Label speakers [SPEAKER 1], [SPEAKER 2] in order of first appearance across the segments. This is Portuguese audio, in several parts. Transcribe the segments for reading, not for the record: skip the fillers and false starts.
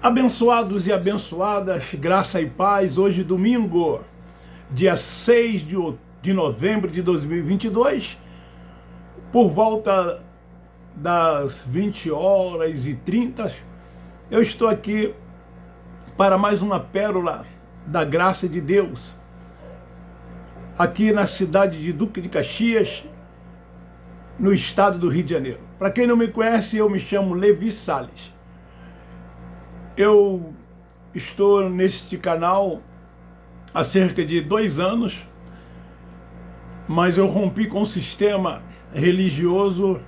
[SPEAKER 1] Abençoados e abençoadas, graça e paz, hoje domingo, dia 6 de novembro de 2022, por volta das 20h30, eu estou aqui para mais uma pérola da graça de Deus, aqui na cidade de Duque de Caxias, no estado do Rio de Janeiro. Para quem não me conhece, eu me chamo Levi Salles. Eu estou neste canal há cerca de 2 anos, mas eu rompi com o sistema religioso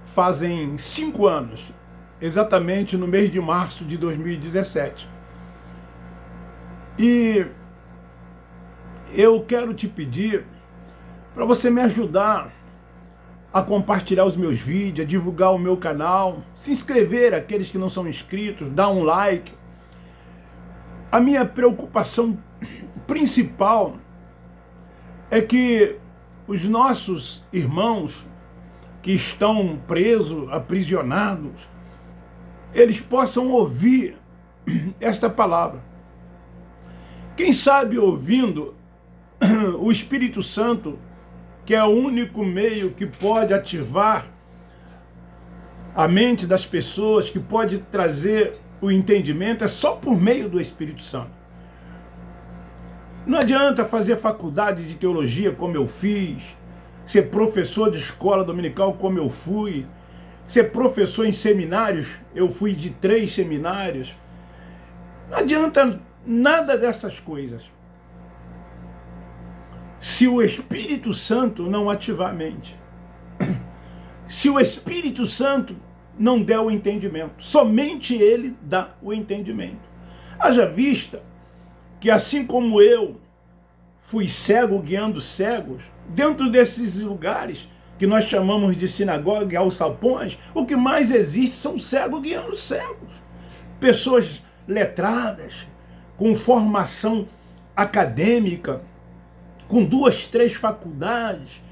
[SPEAKER 1] fazem 5 anos, exatamente no mês de março de 2017. E eu quero te pedir para você me ajudar a compartilhar os meus vídeos, a divulgar o meu canal, se inscrever, aqueles que não são inscritos, dar um like. A minha preocupação principal é que os nossos irmãos que estão presos, aprisionados, eles possam ouvir esta palavra. Quem sabe ouvindo, o Espírito Santo, que é o único meio que pode ativar a mente das pessoas, que pode trazer o entendimento, é só por meio do Espírito Santo. Não adianta fazer faculdade de teologia como eu fiz, ser professor de escola dominical como eu fui, ser professor em seminários, eu fui de 3 seminários. Não adianta nada dessas coisas se o Espírito Santo não ativar a mente. Se o Espírito Santo não der o entendimento. Somente Ele dá o entendimento. Haja vista que assim como eu fui cego guiando cegos, dentro desses lugares que nós chamamos de sinagoga e alçapões, o que mais existe são cegos guiando cegos. Pessoas letradas, com formação acadêmica, com 2, 3 faculdades,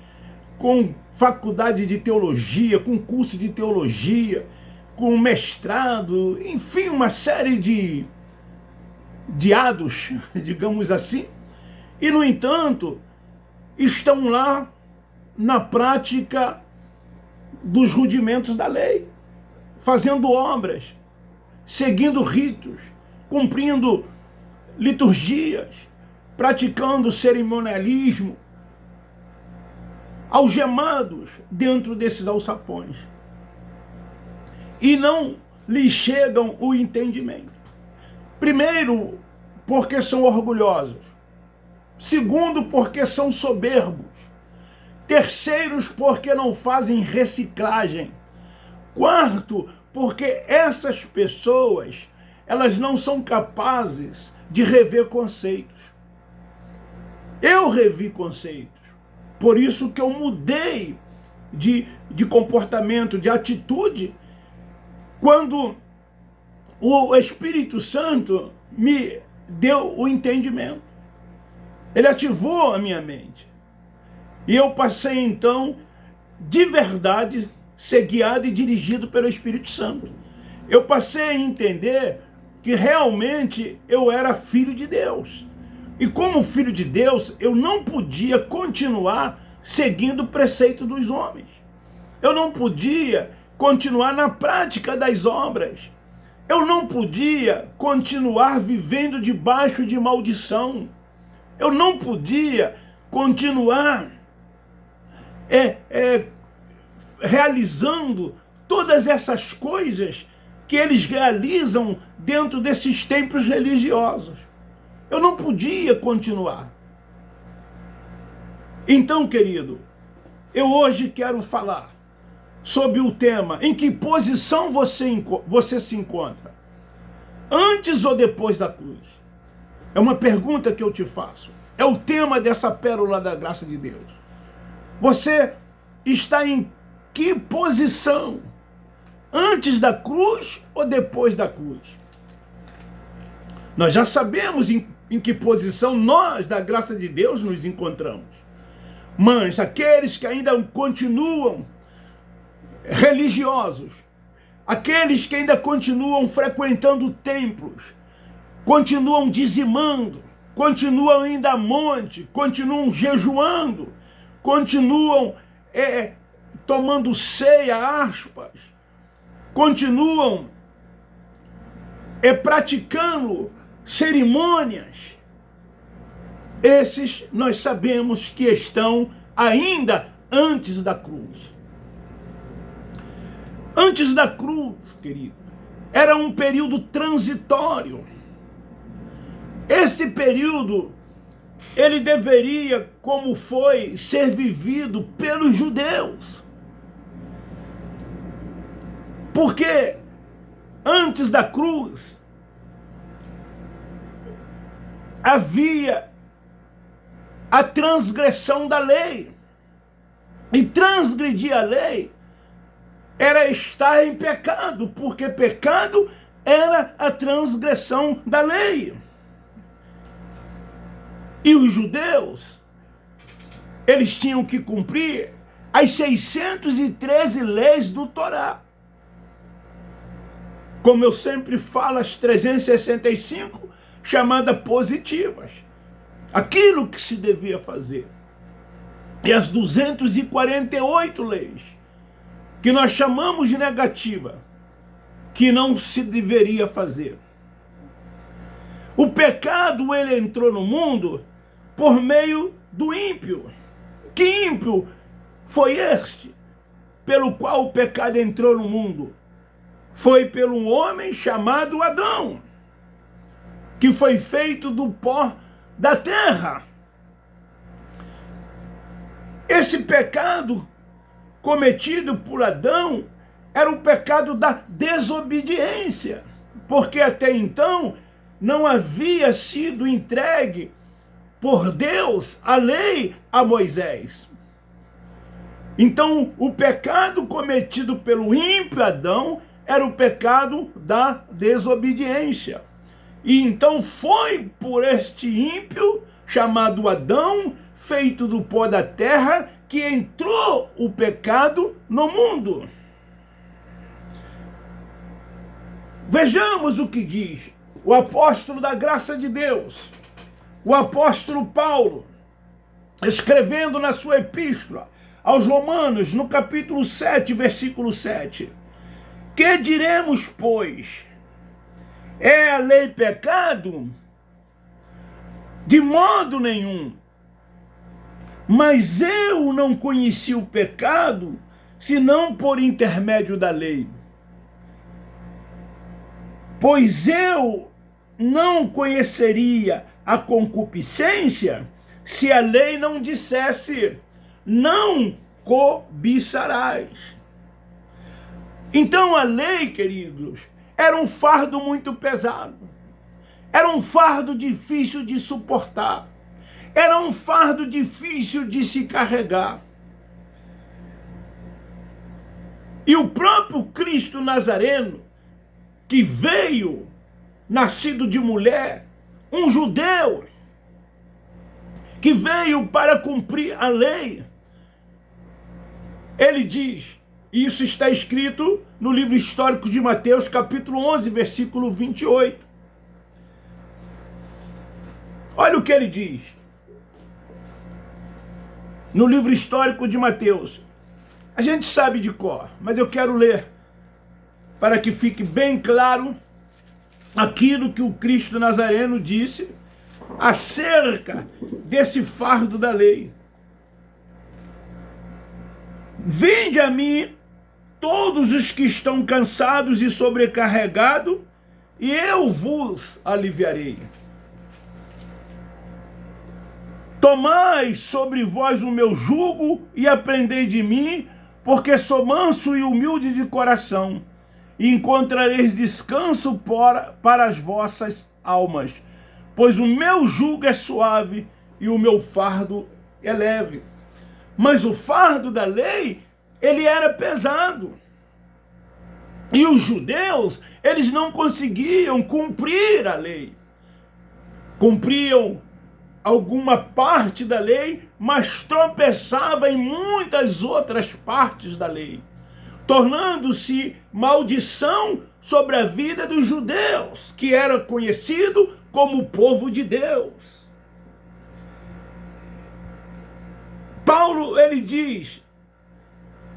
[SPEAKER 1] com faculdade de teologia, com curso de teologia, com mestrado, enfim, uma série de ados, digamos assim, e, no entanto, estão lá na prática dos rudimentos da lei, fazendo obras, seguindo ritos, cumprindo liturgias, praticando cerimonialismo, algemados dentro desses alçapões. E não lhes chegam o entendimento. Primeiro, porque são orgulhosos. Segundo, porque são soberbos. Terceiros, porque não fazem reciclagem. Quarto, porque essas pessoas, elas não são capazes de rever conceitos. Eu revi conceitos. Por isso que eu mudei de comportamento, de atitude, quando o Espírito Santo me deu o entendimento. Ele ativou a minha mente. E eu passei, então, de verdade, ser guiado e dirigido pelo Espírito Santo. Eu passei a entender que realmente eu era filho de Deus. E como filho de Deus, eu não podia continuar seguindo o preceito dos homens. Eu não podia continuar na prática das obras. Eu não podia continuar vivendo debaixo de maldição. Eu não podia continuar realizando todas essas coisas que eles realizam dentro desses templos religiosos. Eu não podia continuar. Então, querido, eu hoje quero falar sobre o tema: em que posição você se encontra? Antes ou depois da cruz? É uma pergunta que eu te faço. É o tema dessa pérola da graça de Deus. Você está em que posição? Antes da cruz ou depois da cruz? Nós já sabemos em que posição nós, da graça de Deus, nos encontramos. Mas aqueles que ainda continuam religiosos, aqueles que ainda continuam frequentando templos, continuam dizimando, continuam indo a monte, continuam jejuando, continuam tomando ceia, aspas, continuam praticando cerimônias. Esses nós sabemos que estão ainda antes da cruz. Antes da cruz, querido, era um período transitório. Este período, ele deveria, como foi, ser vivido pelos judeus. Porque antes da cruz, havia a transgressão da lei. E transgredir a lei era estar em pecado, porque pecado era a transgressão da lei. E os judeus, eles tinham que cumprir as 613 leis do Torá. Como eu sempre falo, as 365 chamadas positivas. Aquilo que se devia fazer. E as 248 leis, que nós chamamos de negativa, que não se deveria fazer. O pecado, ele entrou no mundo por meio do ímpio. Que ímpio foi este pelo qual o pecado entrou no mundo? Foi pelo um homem chamado Adão, que foi feito do pó da terra. Esse pecado cometido por Adão era o pecado da desobediência, porque até então não havia sido entregue por Deus a lei a Moisés. Então, o pecado cometido pelo ímpio Adão era o pecado da desobediência. E então foi por este ímpio, chamado Adão, feito do pó da terra, que entrou o pecado no mundo. Vejamos o que diz o apóstolo da graça de Deus, o apóstolo Paulo, escrevendo na sua epístola aos Romanos, no capítulo 7, versículo 7. Que diremos, pois? É a lei pecado? De modo nenhum. Mas eu não conheci o pecado, senão por intermédio da lei. Pois eu não conheceria a concupiscência se a lei não dissesse, não cobiçarás. Então a lei, queridos, era um fardo muito pesado. Era um fardo difícil de suportar. Era um fardo difícil de se carregar. E o próprio Cristo Nazareno, que veio, nascido de mulher, um judeu, que veio para cumprir a lei, ele diz, e isso está escrito no livro histórico de Mateus, capítulo 11, versículo 28. Olha o que ele diz. No livro histórico de Mateus. A gente sabe de cor, mas eu quero ler para que fique bem claro aquilo que o Cristo Nazareno disse acerca desse fardo da lei. Vinde a mim todos os que estão cansados e sobrecarregados, e eu vos aliviarei. Tomai sobre vós o meu jugo e aprendei de mim, porque sou manso e humilde de coração, e encontrareis descanso para as vossas almas, pois o meu jugo é suave e o meu fardo é leve. Mas o fardo da lei, ele era pesado. E os judeus, eles não conseguiam cumprir a lei. Cumpriam alguma parte da lei, mas tropeçava em muitas outras partes da lei. tornando-se maldição sobre a vida dos judeus, que era conhecido como o povo de Deus. Paulo, ele diz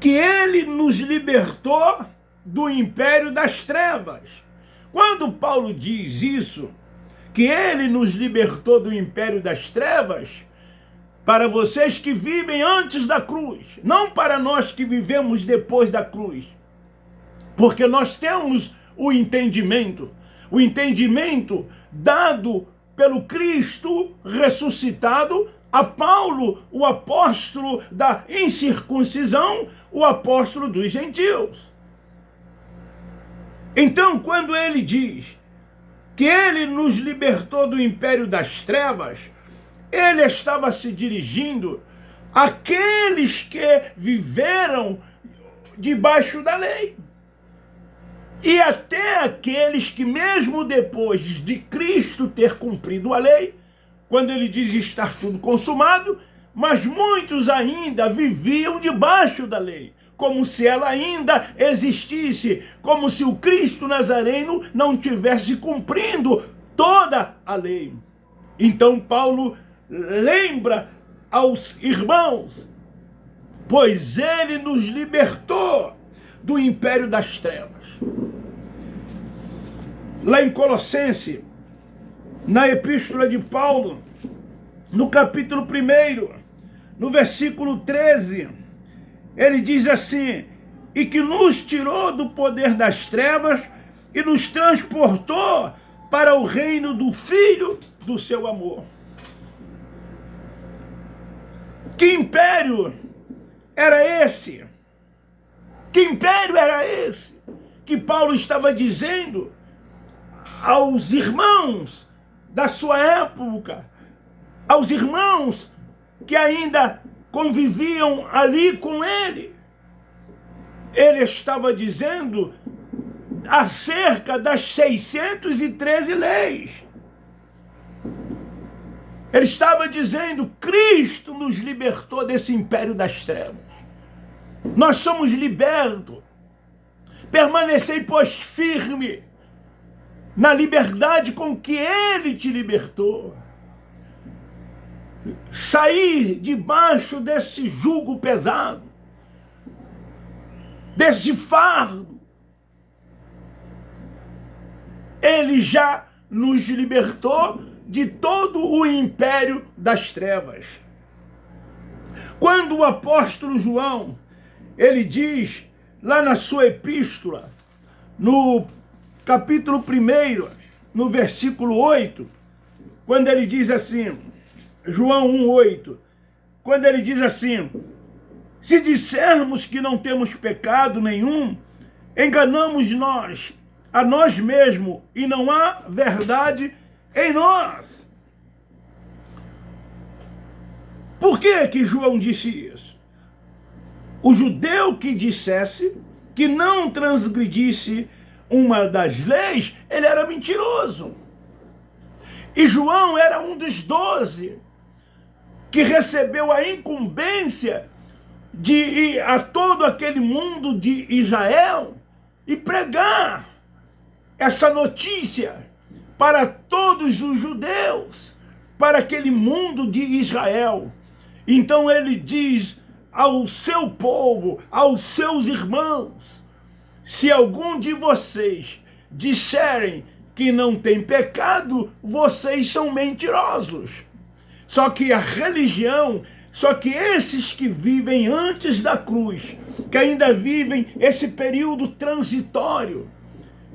[SPEAKER 1] que ele nos libertou do império das trevas. Quando Paulo diz isso, que ele nos libertou do império das trevas, para vocês que vivem antes da cruz, não para nós que vivemos depois da cruz, porque nós temos o entendimento dado pelo Cristo ressuscitado a Paulo, o apóstolo da incircuncisão, o apóstolo dos gentios. Então, quando ele diz que ele nos libertou do império das trevas, ele estava se dirigindo àqueles que viveram debaixo da lei. E até aqueles que, mesmo depois de Cristo ter cumprido a lei, quando ele diz estar tudo consumado, mas muitos ainda viviam debaixo da lei, como se ela ainda existisse, como se o Cristo Nazareno não tivesse cumprindo toda a lei. Então Paulo lembra aos irmãos, pois ele nos libertou do império das trevas. Lá em Colossenses, na epístola de Paulo, no capítulo 1, no versículo 13, ele diz assim: e que nos tirou do poder das trevas e nos transportou para o reino do Filho do seu amor. Que império era esse? Que império era esse que Paulo estava dizendo aos irmãos da sua época, aos irmãos que ainda conviviam ali com ele? Ele estava dizendo acerca das 613 leis. Ele estava dizendo: Cristo nos libertou desse império das trevas. Nós somos libertos. Permanecei, pois, firme na liberdade com que Ele te libertou. Sair debaixo desse jugo pesado, desse fardo. Ele já nos libertou de todo o império das trevas. Quando o apóstolo João, ele diz lá na sua epístola, no capítulo 1, no versículo 8, quando ele diz assim, João 1,8, quando ele diz assim: se dissermos que não temos pecado nenhum, enganamos a nós mesmos, e não há verdade em nós. Por que João disse isso? O judeu que dissesse que não transgredisse uma das leis, ele era mentiroso. E João era um dos 12 que recebeu a incumbência de ir a todo aquele mundo de Israel e pregar essa notícia para todos os judeus, para aquele mundo de Israel. Então ele diz ao seu povo, aos seus irmãos: se algum de vocês disserem que não tem pecado, vocês são mentirosos. Só que a religião, só que esses que vivem antes da cruz, que ainda vivem esse período transitório,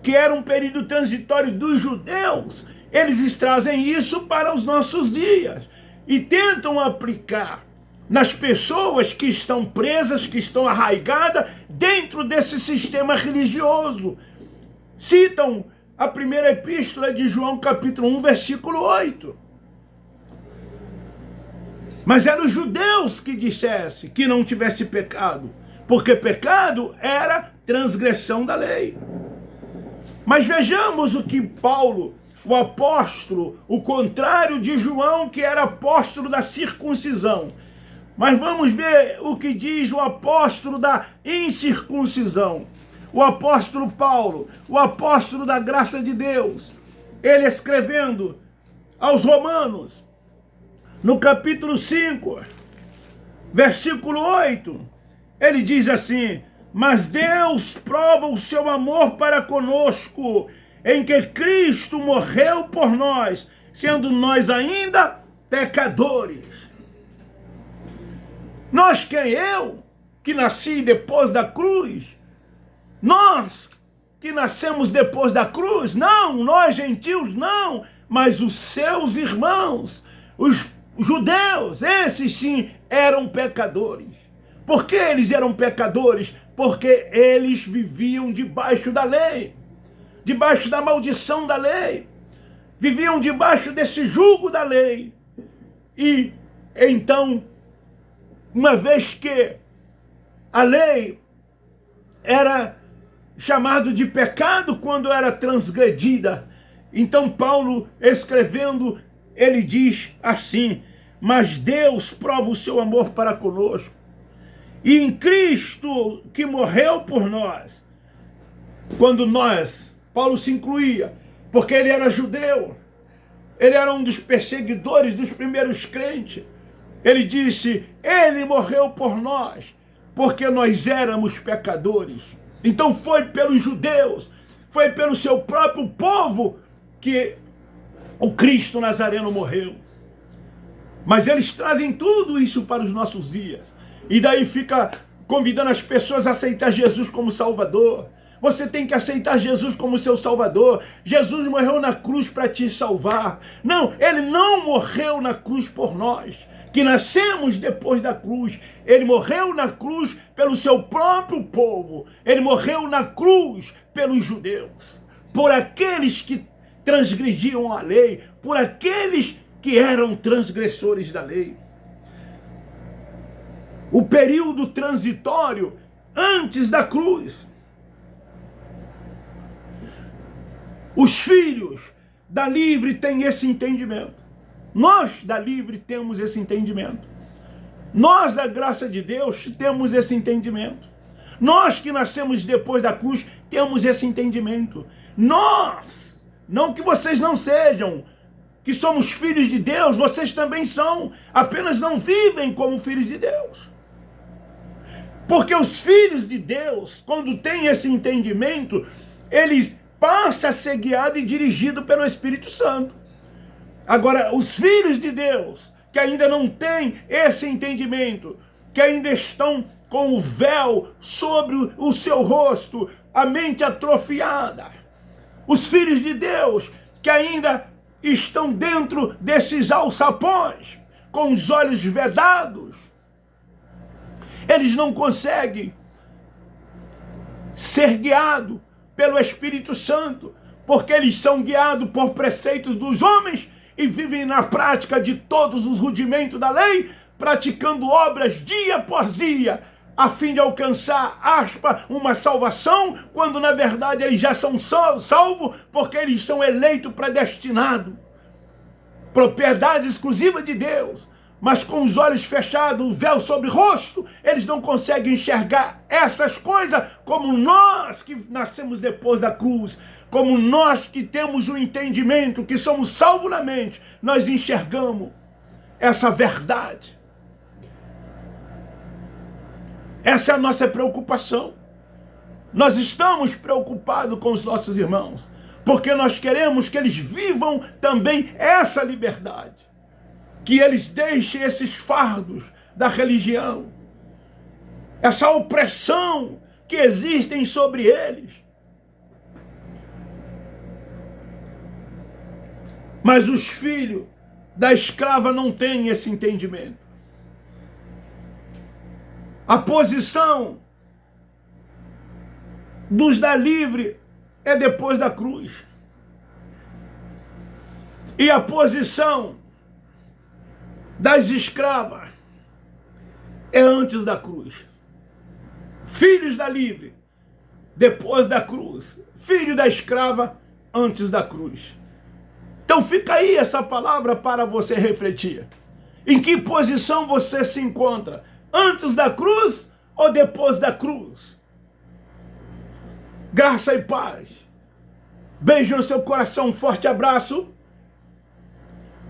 [SPEAKER 1] que era um período transitório dos judeus, eles trazem isso para os nossos dias e tentam aplicar nas pessoas que estão presas, que estão arraigadas dentro desse sistema religioso. Citam a primeira epístola de João, capítulo 1, versículo 8. Mas eram os judeus que dissessem que não tivesse pecado, porque pecado era transgressão da lei. Mas vejamos o que Paulo, o apóstolo, o contrário de João, que era apóstolo da circuncisão, Mas vamos ver o que diz o apóstolo da incircuncisão, o apóstolo Paulo, o apóstolo da graça de Deus. Ele escrevendo aos Romanos, no capítulo 5, versículo 8, ele diz assim: mas Deus prova o seu amor para conosco, em que Cristo morreu por nós, sendo nós ainda pecadores. Nós, quem? Eu, que nasci depois da cruz? Nós, que nascemos depois da cruz? Não, nós gentios não, mas os seus irmãos, os judeus, esses sim eram pecadores. Por que eles eram pecadores? Porque eles viviam debaixo da lei, debaixo da maldição da lei, viviam debaixo desse jugo da lei. E então, uma vez que a lei era chamado de pecado quando era transgredida, então Paulo, escrevendo, ele diz assim: mas Deus prova o seu amor para conosco, e em Cristo que morreu por nós. Quando nós, Paulo se incluía, porque ele era judeu, ele era um dos perseguidores dos primeiros crentes. Ele disse: ele morreu por nós, porque nós éramos pecadores. Então foi pelos judeus, foi pelo seu próprio povo que o Cristo Nazareno morreu. Mas eles trazem tudo isso para os nossos dias. E daí fica convidando as pessoas a aceitar Jesus como Salvador. Você tem que aceitar Jesus como seu Salvador. Jesus morreu na cruz para te salvar. Não, ele não morreu na cruz por nós, que nascemos depois da cruz. Ele morreu na cruz pelo seu próprio povo. Ele morreu na cruz pelos judeus, por aqueles que transgrediam a lei, por aqueles que eram transgressores da lei. O período transitório antes da cruz. Os filhos da Livre têm esse entendimento. Nós da Livre temos esse entendimento. Nós da graça de Deus temos esse entendimento. Nós que nascemos depois da cruz temos esse entendimento. Nós, não que vocês não sejam, que somos filhos de Deus, vocês também são, apenas não vivem como filhos de Deus. Porque os filhos de Deus, quando têm esse entendimento, eles passam a ser guiados e dirigidos pelo Espírito Santo. Agora, os filhos de Deus, que ainda não têm esse entendimento, que ainda estão com o véu sobre o seu rosto, a mente atrofiada, os filhos de Deus, que ainda estão dentro desses alçapões, com os olhos vedados, eles não conseguem ser guiados pelo Espírito Santo, porque eles são guiados por preceitos dos homens e vivem na prática de todos os rudimentos da lei, praticando obras dia após dia, a fim de alcançar, uma salvação, quando na verdade eles já são salvos, porque eles são eleitos, predestinados, propriedade exclusiva de Deus. Mas com os olhos fechados, o véu sobre o rosto, eles não conseguem enxergar essas coisas como nós que nascemos depois da cruz, como nós que temos o entendimento, que somos salvos na mente, nós enxergamos essa verdade. Essa é a nossa preocupação. Nós estamos preocupados com os nossos irmãos, porque nós queremos que eles vivam também essa liberdade. Que eles deixem esses fardos da religião, essa opressão que existem sobre eles. Mas os filhos da escrava não têm esse entendimento. A posição dos da livre é depois da cruz. E a posição das escravas é antes da cruz. Filhos da livre, depois da cruz. Filho da escrava, antes da cruz. Então fica aí essa palavra para você refletir. Em que posição você se encontra? Antes da cruz ou depois da cruz? Graça e paz. Beijo no seu coração, um forte abraço.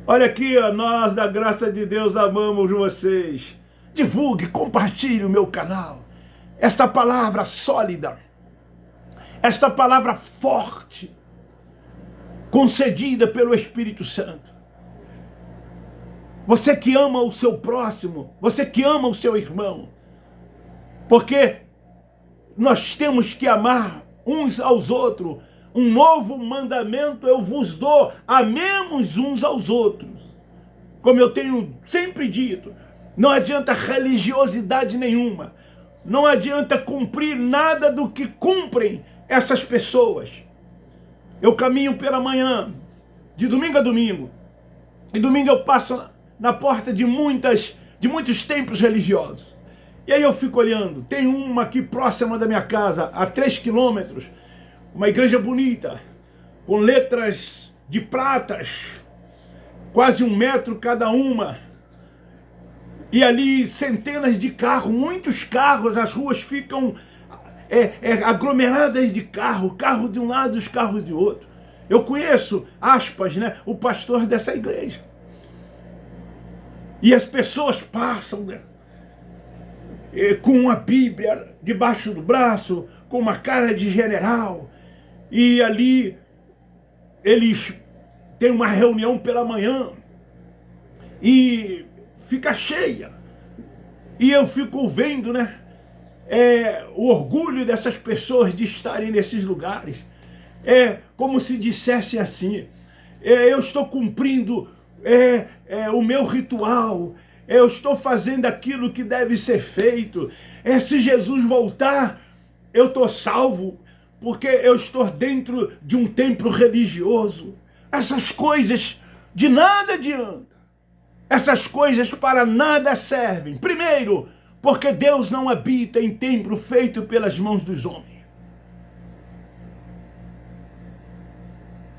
[SPEAKER 1] Olha aqui, ó, nós da graça de Deus amamos vocês. Divulgue, compartilhe o meu canal. Esta palavra sólida, esta palavra forte, concedida pelo Espírito Santo. Você que ama o seu próximo, você que ama o seu irmão, porque nós temos que amar uns aos outros. Um novo mandamento eu vos dou, amemos uns aos outros. Como eu tenho sempre dito, não adianta religiosidade nenhuma, não adianta cumprir nada do que cumprem essas pessoas. Eu caminho pela manhã, de domingo a domingo, e domingo eu passo na porta de muitos templos religiosos. E aí eu fico olhando, tem uma aqui próxima da minha casa, a 3 quilômetros, uma igreja bonita, com letras de pratas, quase 1 metro cada uma. E ali centenas de carros, muitos carros, as ruas ficam aglomeradas de carro de um lado, os carros de outro. Eu conheço, aspas, né, o pastor dessa igreja. E as pessoas passam, né, com uma Bíblia debaixo do braço, com uma cara de general. E ali eles têm uma reunião pela manhã e fica cheia. E eu fico vendo, né, o orgulho dessas pessoas de estarem nesses lugares. É como se dissesse assim, eu estou cumprindo o meu ritual, eu estou fazendo aquilo que deve ser feito. Se Jesus voltar, eu estou salvo, porque eu estou dentro de um templo religioso. Essas coisas de nada adiantam. Essas coisas para nada servem. Primeiro, porque Deus não habita em templo feito pelas mãos dos homens.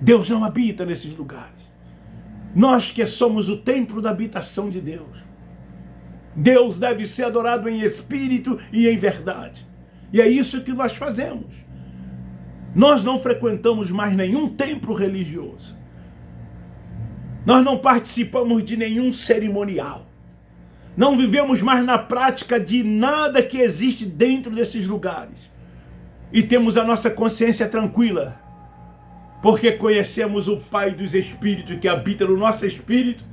[SPEAKER 1] Deus não habita nesses lugares. Nós que somos o templo da habitação de Deus. Deus deve ser adorado em espírito e em verdade. E é isso que nós fazemos. Nós não frequentamos mais nenhum templo religioso. Nós não participamos de nenhum cerimonial. Não vivemos mais na prática de nada que existe dentro desses lugares. E temos a nossa consciência tranquila, porque conhecemos o Pai dos Espíritos que habita no nosso espírito,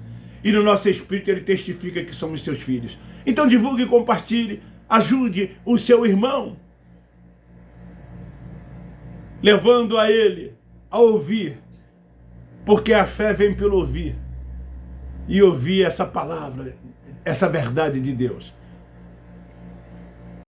[SPEAKER 1] e no nosso espírito ele testifica que somos seus filhos. Então divulgue e compartilhe, ajude o seu irmão, levando a ele a ouvir, porque a fé vem pelo ouvir, e ouvir essa palavra, essa verdade de Deus.